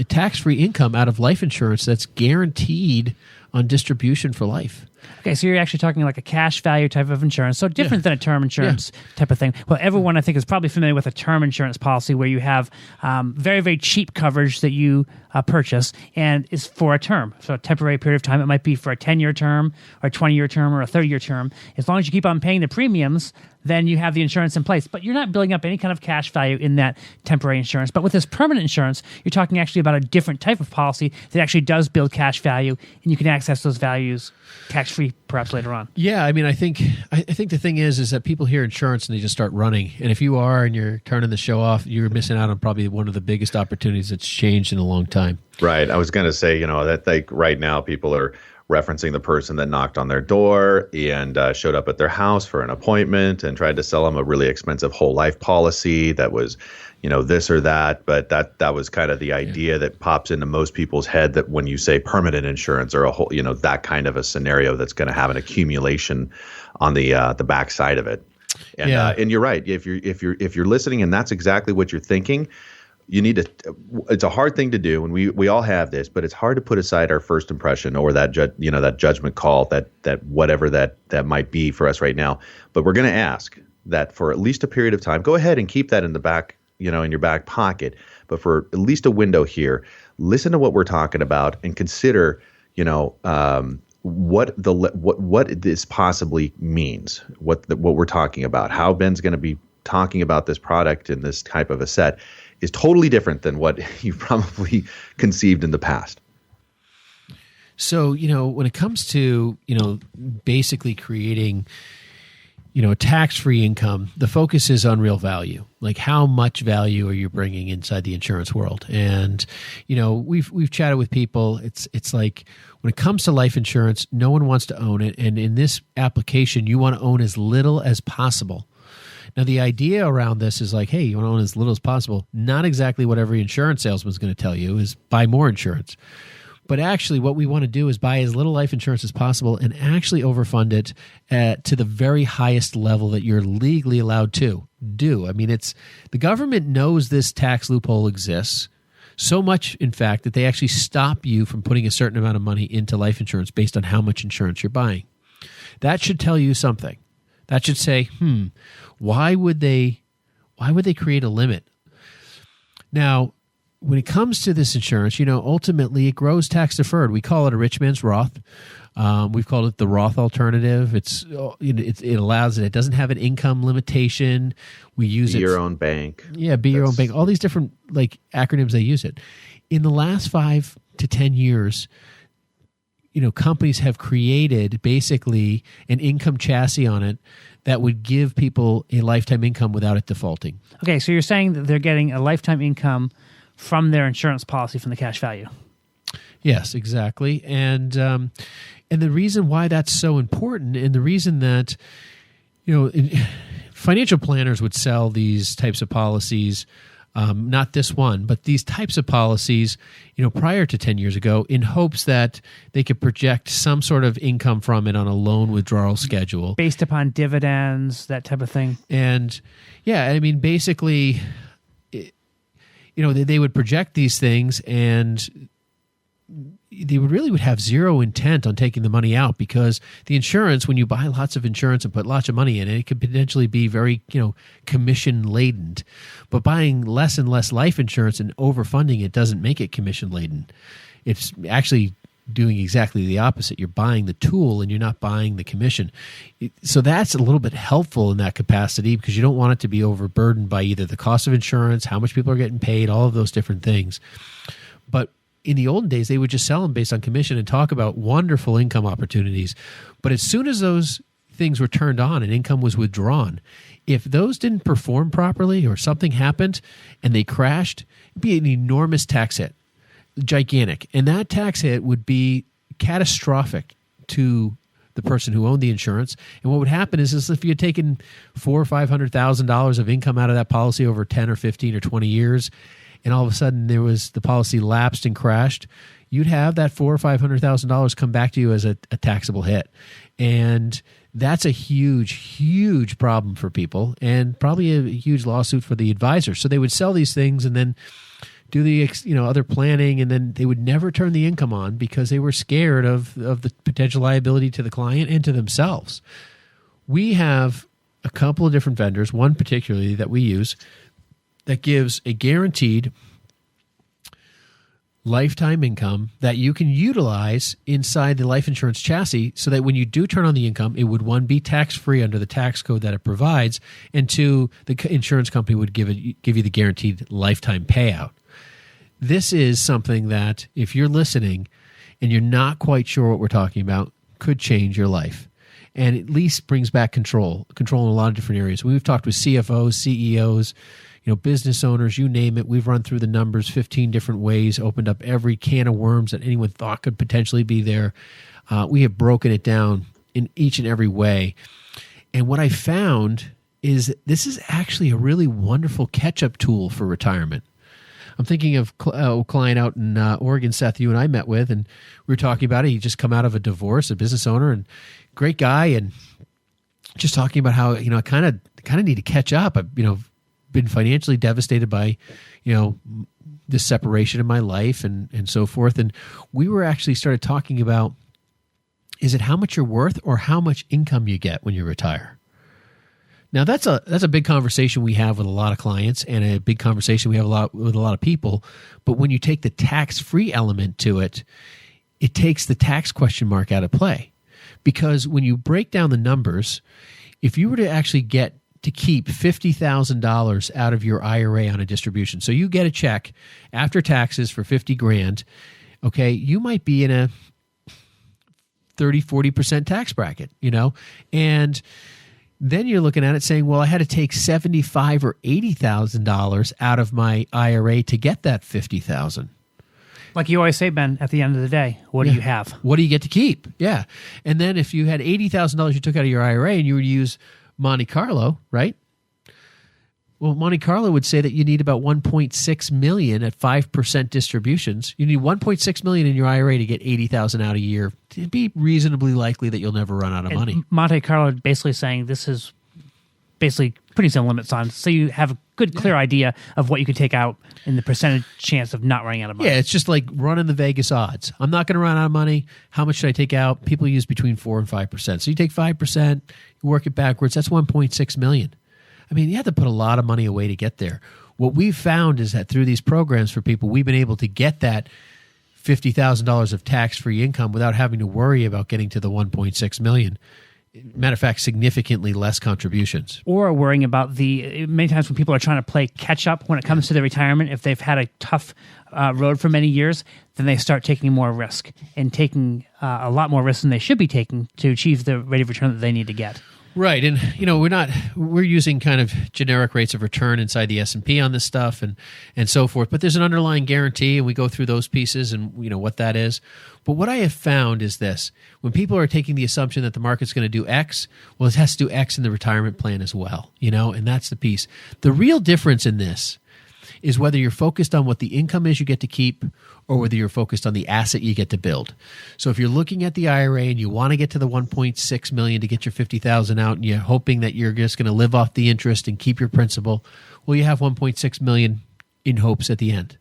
B: tax-free income out of life insurance that's guaranteed on distribution for life.
C: Okay, so you're actually talking like a cash value type of insurance, so different than a term insurance type of thing. Well, everyone I think is probably familiar with a term insurance policy where you have very, very cheap coverage that you purchase and is for a term, so a temporary period of time. It might be for a 10-year term or a 20-year term or a 30-year term. As long as you keep on paying the premiums, then you have the insurance in place. But you're not building up any kind of cash value in that temporary insurance. But with this permanent insurance, you're talking actually about a different type of policy that actually does build cash value, and you can access those values tax-free perhaps later on.
B: Yeah, I mean, I think the thing is that people hear insurance and they just start running. And if you are and you're turning the show off, you're missing out on probably one of the biggest opportunities that's changed in a long time.
A: Right. I was going to say, that like right now people are referencing the person that knocked on their door and showed up at their house for an appointment and tried to sell them a really expensive whole life policy that was, this or that. But that was kind of the idea that pops into most people's head, that when you say permanent insurance or a whole, that kind of a scenario that's going to have an accumulation on the backside of it. And and you're right. If you're listening and that's exactly what you're thinking, you need to. It's a hard thing to do, and we all have this, but it's hard to put aside our first impression or that that judgment call, that whatever that might be for us right now. But we're going to ask that for at least a period of time. Go ahead and keep that in the back, in your back pocket. But for at least a window here, listen to what we're talking about and consider, what this possibly means, what we're talking about, how Ben's going to be talking about this product in this type of a set is totally different than what you probably conceived in the past.
B: So, when it comes to, basically creating, a tax-free income, the focus is on real value. Like, how much value are you bringing inside the insurance world? And, we've chatted with people. It's like, when it comes to life insurance, no one wants to own it. And in this application, you want to own as little as possible. Now, the idea around this is like, hey, you want to own as little as possible. Not exactly what every insurance salesman is going to tell you is buy more insurance. But actually, what we want to do is buy as little life insurance as possible and actually overfund it to the very highest level that you're legally allowed to do. I mean, the government knows this tax loophole exists so much, in fact, that they actually stop you from putting a certain amount of money into life insurance based on how much insurance you're buying. That should tell you something. That should say, why would they create a limit? Now, when it comes to this insurance, ultimately it grows tax deferred. We call it a rich man's Roth. We've called it the Roth alternative. It allows it. It doesn't have an income limitation. We use it. Be
A: your own bank.
B: Yeah, be your own bank. All these different acronyms they use it. In the last 5 to 10 years, companies have created basically an income chassis on it that would give people a lifetime income without it defaulting.
C: Okay, so you're saying that they're getting a lifetime income from their insurance policy from the cash value.
B: Yes, exactly. And the reason why that's so important, and the reason that financial planners would sell these types of policies, not this one, but these types of policies, prior to 10 years ago, in hopes that they could project some sort of income from it on a loan withdrawal schedule.
C: Based upon dividends, that type of thing.
B: And yeah, I mean, basically, they would project these things, and they would have zero intent on taking the money out, because the insurance, when you buy lots of insurance and put lots of money in it, it could potentially be very, commission laden. But buying less and less life insurance and overfunding it doesn't make it commission laden. It's actually doing exactly the opposite. You're buying the tool and you're not buying the commission. So that's a little bit helpful in that capacity, because you don't want it to be overburdened by either the cost of insurance, how much people are getting paid, all of those different things. But in the olden days, they would just sell them based on commission and talk about wonderful income opportunities. But as soon as those things were turned on and income was withdrawn, if those didn't perform properly or something happened and they crashed, it'd be an enormous tax hit, gigantic. And that tax hit would be catastrophic to the person who owned the insurance. And what would happen is if you had taken $400,000 or $500,000 of income out of that policy over 10 or 15 or 20 years, and all of a sudden the policy lapsed and crashed, you'd have that $400,000 or $500,000 come back to you as a taxable hit. And that's a huge, huge problem for people, and probably a huge lawsuit for the advisor. So they would sell these things and then do the other planning, and then they would never turn the income on because they were scared of the potential liability to the client and to themselves. We have a couple of different vendors, one particularly that we use, that gives a guaranteed lifetime income that you can utilize inside the life insurance chassis so that when you do turn on the income, it would, one, be tax-free under the tax code that it provides, and two, the insurance company would give you the guaranteed lifetime payout. This is something that, if you're listening and you're not quite sure what we're talking about, could change your life. And at least brings back control in a lot of different areas. We've talked with CFOs, CEOs, business owners, you name it. We've run through the numbers 15 different ways, opened up every can of worms that anyone thought could potentially be there. We have broken it down in each and every way. And what I found is this is actually a really wonderful catch-up tool for retirement. I'm thinking of a client out in Oregon, Seth, you and I met with, and we were talking about it. He just come out of a divorce, a business owner, and great guy, and just talking about how, I kind of need to catch up. I've, been financially devastated by, this separation in my life and so forth. And we were actually started talking about, is it how much you're worth or how much income you get when you retire? Now that's a big conversation we have with a lot of clients, and a big conversation we have with a lot of people. But when you take the tax-free element to it, it takes the tax question mark out of play. Because when you break down the numbers, if you were to actually get to keep $50,000 out of your IRA on a distribution, so you get a check after taxes for $50,000, okay, you might be in a 30-40% tax bracket, and then you're looking at it saying, well, I had to take $75,000 or $80,000 out of my IRA to get that $50,000.
C: Like you always say, Ben, at the end of the day, what do you have?
B: What do you get to keep? Yeah. And then if you had $80,000 you took out of your IRA and you were to use Monte Carlo, right? Well, Monte Carlo would say that you need about $1.6 million at 5% distributions. You need $1.6 million in your IRA to get $80,000 out a year. It'd be reasonably likely that you'll never run out of money.
C: Monte Carlo basically saying this is basically putting some limits on, so you have a good, clear idea of what you could take out and the percentage chance of not running out of money.
B: Yeah, it's just like running the Vegas odds. I'm not going to run out of money. How much should I take out? People use between 4 and 5%. So you take 5%, you work it backwards. That's $1.6 million. I mean, you have to put a lot of money away to get there. What we've found is that through these programs for people, we've been able to get that $50,000 of tax-free income without having to worry about getting to the $1.6 million. Matter of fact, significantly less contributions.
C: Or worrying about many times when people are trying to play catch up when it comes to their retirement, if they've had a tough road for many years, then they start taking more risk and taking a lot more risk than they should be taking to achieve the rate of return that they need to get.
B: Right. And, we're using kind of generic rates of return inside the S&P on this stuff and so forth. But there's an underlying guarantee, and we go through those pieces and, what that is. But what I have found is this. When people are taking the assumption that the market's going to do X, well, it has to do X in the retirement plan as well, and that's the piece. The real difference in this is whether you're focused on what the income is you get to keep or whether you're focused on the asset you get to build. So if you're looking at the IRA and you want to get to the $1.6 million to get your $50,000 out and you're hoping that you're just going to live off the interest and keep your principal, well, you have $1.6 million in hopes at the end.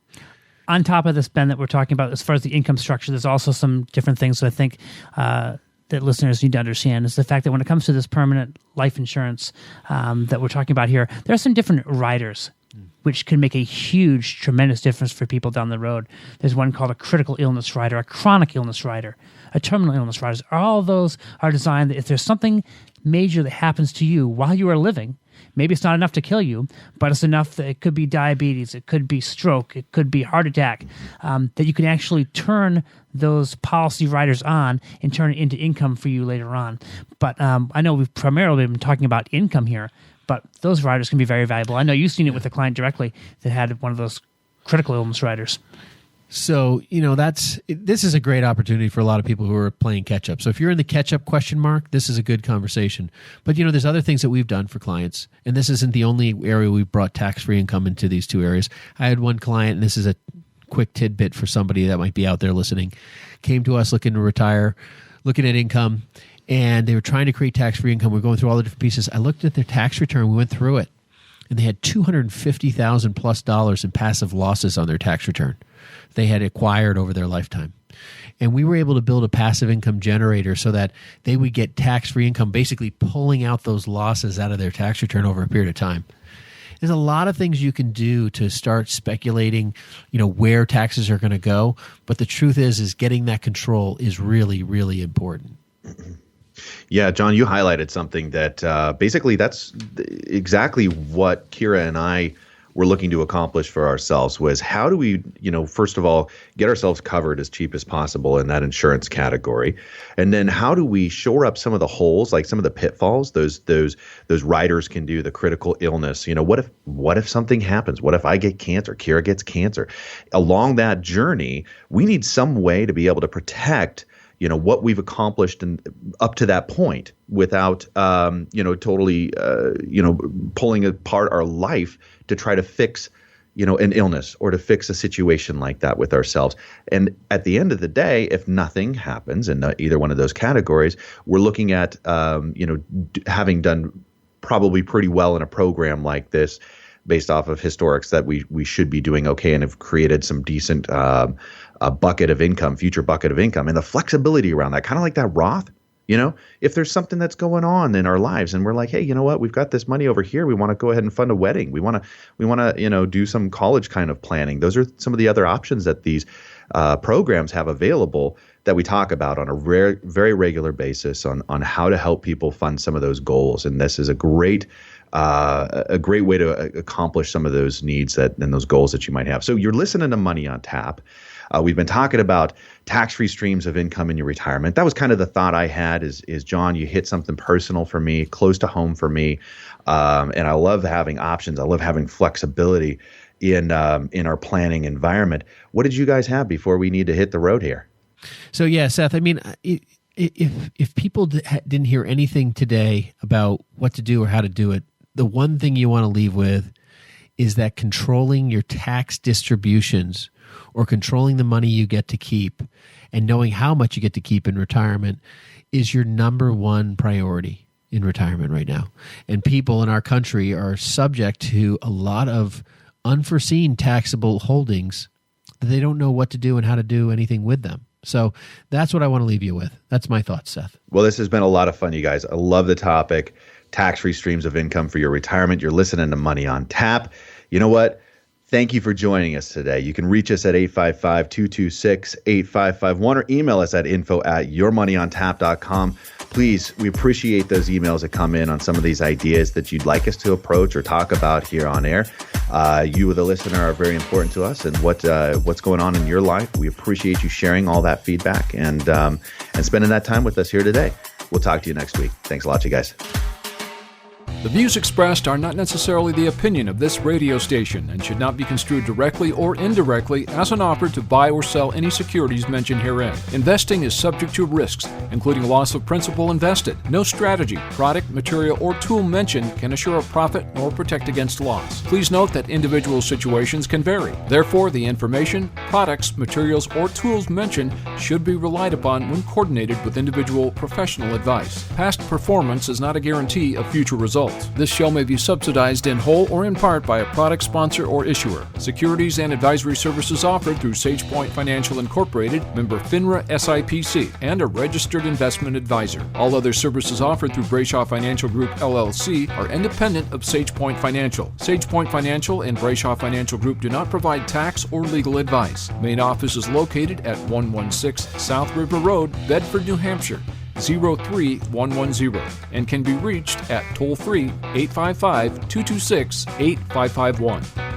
C: On top of this, Ben, that we're talking about as far as the income structure, there's also some different things that I think that listeners need to understand is the fact that when it comes to this permanent life insurance that we're talking about here, there are some different riders which can make a huge, tremendous difference for people down the road. There's one called a critical illness rider, a chronic illness rider, a terminal illness rider. All those are designed that if there's something major that happens to you while you are living, maybe it's not enough to kill you, but it's enough that it could be diabetes, it could be stroke, it could be heart attack, that you can actually turn those policy riders on and turn it into income for you later on. But I know we've primarily been talking about income here, but those riders can be very valuable. I know you've seen it with a client directly that had one of those critical illness riders.
B: So, this is a great opportunity for a lot of people who are playing catch up. So if you're in the catch up question mark, this is a good conversation. But, there's other things that we've done for clients, and this isn't the only area we've brought tax-free income into these two areas. I had one client, and this is a quick tidbit for somebody that might be out there listening, came to us looking to retire, looking at income, and they were trying to create tax-free income. We're going through all the different pieces. I looked at their tax return. We went through it. and they had $250,000 plus in passive losses on their tax return they had acquired over their lifetime. And we were able to build a passive income generator so that they would get tax-free income, basically pulling out those losses out of their tax return over a period of time. There's a lot of things you can do to start speculating, where taxes are going to go. But the truth is getting that control is really, really important.
A: Yeah, John, you highlighted something that basically that's exactly what Kira and I were looking to accomplish for ourselves was how do we, first of all, get ourselves covered as cheap as possible in that insurance category. And then how do we shore up some of the holes, like some of the pitfalls those riders can do, the critical illness. What if something happens? What if I get cancer? Kira gets cancer. Along that journey, we need some way to be able to protect what we've accomplished and up to that point without, totally, pulling apart our life to try to fix, an illness or to fix a situation like that with ourselves. And at the end of the day, if nothing happens in either one of those categories, we're looking at, having done probably pretty well in a program like this based off of historics that we should be doing okay and have created some decent a bucket of income, future bucket of income, and the flexibility around that, kind of like that Roth. If there's something that's going on in our lives and we're like, hey, you know what, we've got this money over here. We want to go ahead and fund a wedding. We want to, do some college kind of planning. Those are some of the other options that these programs have available that we talk about on a very regular basis on how to help people fund some of those goals. And this is a great way to accomplish some of those needs and those goals that you might have. So you're listening to Money on Tap. We've been talking about tax-free streams of income in your retirement. That was kind of the thought I had is John, you hit something personal for me, close to home for me. And I love having options. I love having flexibility in our planning environment. What did you guys have before we need to hit the road here?
B: So, yeah, Seth, I mean, if people didn't hear anything today about what to do or how to do it, the one thing you want to leave with is that controlling your tax distributions or controlling the money you get to keep and knowing how much you get to keep in retirement is your number one priority in retirement right now. And people in our country are subject to a lot of unforeseen taxable holdings that they don't know what to do and how to do anything with them. So that's what I want to leave you with. That's my thoughts, Seth.
A: Well, this has been a lot of fun, you guys. I love the topic, tax-free streams of income for your retirement. You're listening to Money on Tap. You know what? Thank you for joining us today. You can reach us at 855-226-8551 or email us at info@yourmoneyontap.com. Please, we appreciate those emails that come in on some of these ideas that you'd like us to approach or talk about here on air. You, the listener, are very important to us and what's going on in your life. We appreciate you sharing all that feedback and spending that time with us here today. We'll talk to you next week. Thanks a lot, you guys.
D: The views expressed are not necessarily the opinion of this radio station and should not be construed directly or indirectly as an offer to buy or sell any securities mentioned herein. Investing is subject to risks, including loss of principal invested. No strategy, product, material, or tool mentioned can assure a profit nor protect against loss. Please note that individual situations can vary. Therefore, the information, products, materials, or tools mentioned should be relied upon when coordinated with individual professional advice. Past performance is not a guarantee of future results. This show may be subsidized in whole or in part by a product sponsor or issuer. Securities and advisory services offered through SagePoint Financial Incorporated, member FINRA SIPC, and a registered investment advisor. All other services offered through Brayshaw Financial Group LLC are independent of SagePoint Financial. SagePoint Financial and Brayshaw Financial Group do not provide tax or legal advice. Main office is located at 116 South River Road, Bedford, New Hampshire, 03110, and can be reached at toll-free 855-226-8551.